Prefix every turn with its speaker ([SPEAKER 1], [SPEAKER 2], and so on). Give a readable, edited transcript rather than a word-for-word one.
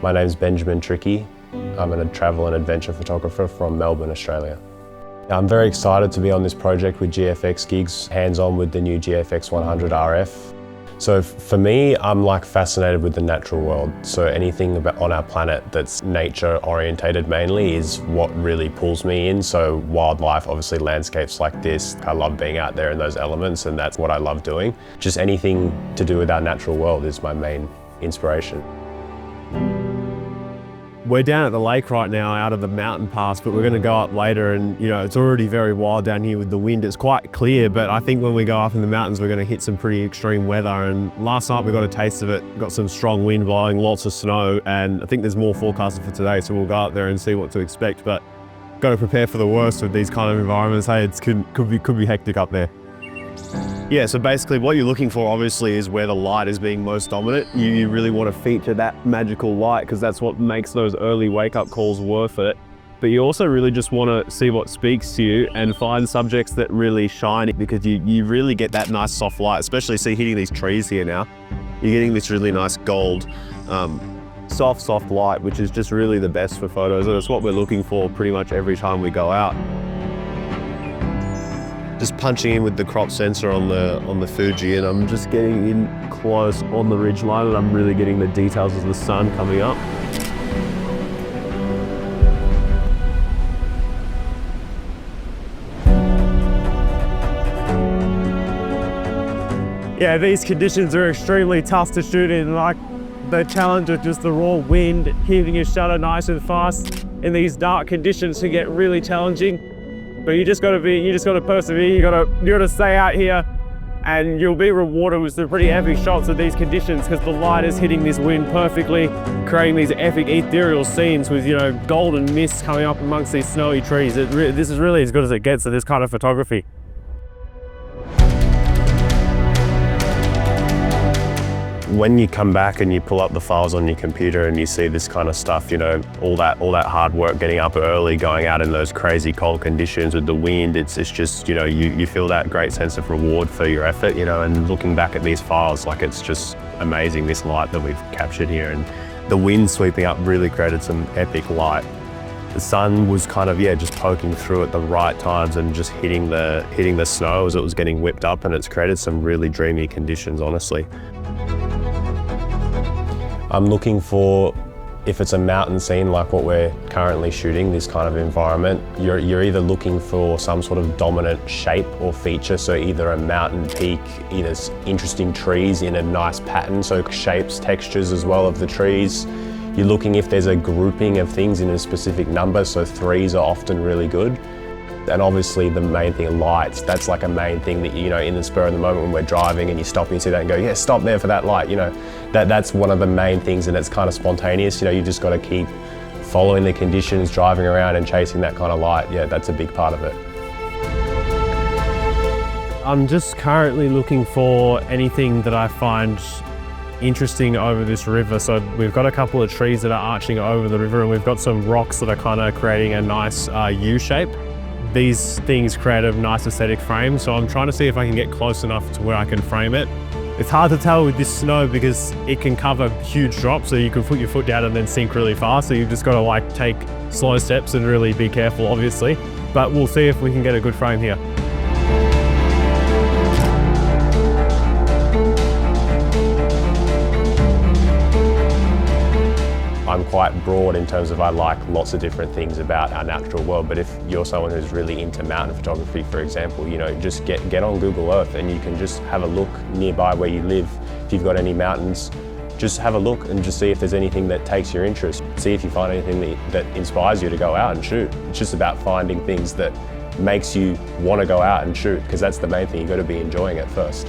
[SPEAKER 1] My name's Benjamin Trickey. I'm a travel and adventure photographer from Melbourne, Australia. I'm very excited to be on this project with GFX Gigs, hands-on with the new GFX100RF. So for me, I'm fascinated with the natural world. So anything on our planet that's nature orientated mainly is what really pulls me in. So wildlife, obviously landscapes like this. I love being out there in those elements, and that's what I love doing. Just anything to do with our natural world is my main inspiration.
[SPEAKER 2] We're down at the lake right now out of the mountain pass, but we're going to go up later, and it's already very wild down here with the wind. It's quite clear, but I think when we go up in the mountains we're going to hit some pretty extreme weather, and last night we got a taste of it. Got some strong wind blowing, lots of snow, and I think there's more forecasted for today, so we'll go up there and see what to expect, but got to prepare for the worst with these kind of environments. Hey, it could be hectic up there. Yeah, so basically what you're looking for obviously is where the light is being most dominant. You really want to feature that magical light because that's what makes those early wake-up calls worth it. But you also really just want to see what speaks to you and find subjects that really shine, because you really get that nice soft light, especially hitting these trees here now. You're getting this really nice gold, soft light, which is just really the best for photos, and it's what we're looking for pretty much every time we go out. Just punching in with the crop sensor on the Fuji, and I'm just getting in close on the ridge line, and I'm really getting the details of the sun coming up. Yeah, these conditions are extremely tough to shoot in. The challenge of just the raw wind, keeping your shutter nice and fast in these dark conditions can get really challenging. But you just got to persevere. You got to stay out here, and you'll be rewarded with some pretty epic shots of these conditions, because the light is hitting this wind perfectly, creating these epic ethereal scenes with golden mist coming up amongst these snowy trees. This is really as good as it gets at this kind of photography.
[SPEAKER 1] When you come back and you pull up the files on your computer and you see this kind of stuff, all that hard work, getting up early, going out in those crazy cold conditions with the wind, it's just, you feel that great sense of reward for your effort, and looking back at these files, it's just amazing, this light that we've captured here, and the wind sweeping up really created some epic light. The sun was just poking through at the right times and just hitting the snow as it was getting whipped up, and it's created some really dreamy conditions, honestly. I'm looking for, if it's a mountain scene like what we're currently shooting, this kind of environment, you're either looking for some sort of dominant shape or feature, so either a mountain peak, either interesting trees in a nice pattern, so shapes, textures as well of the trees. You're looking if there's a grouping of things in a specific number, so 3s are often really good. And obviously the main thing, lights, that's a main thing that, in the spur of the moment when we're driving and you stop and you see that and go, yeah, stop there for that light, that's one of the main things, and it's kind of spontaneous, you just got to keep following the conditions, driving around and chasing that kind of light. Yeah, that's a big part of it.
[SPEAKER 2] I'm just currently looking for anything that I find interesting over this river. So we've got a couple of trees that are arching over the river, and we've got some rocks that are kind of creating a nice U shape. These things create a nice aesthetic frame, so I'm trying to see if I can get close enough to where I can frame it. It's hard to tell with this snow because it can cover huge drops, so you can put your foot down and then sink really fast, so you've just got to take slow steps and really be careful, obviously. But we'll see if we can get a good frame here.
[SPEAKER 1] I'm quite broad in terms of I like lots of different things about our natural world, but if you're someone who's really into mountain photography, for example, just get on Google Earth and you can just have a look nearby where you live. If you've got any mountains, just have a look and just see if there's anything that takes your interest. See if you find anything that inspires you to go out and shoot. It's just about finding things that makes you want to go out and shoot, because that's the main thing, you've got to be enjoying it first.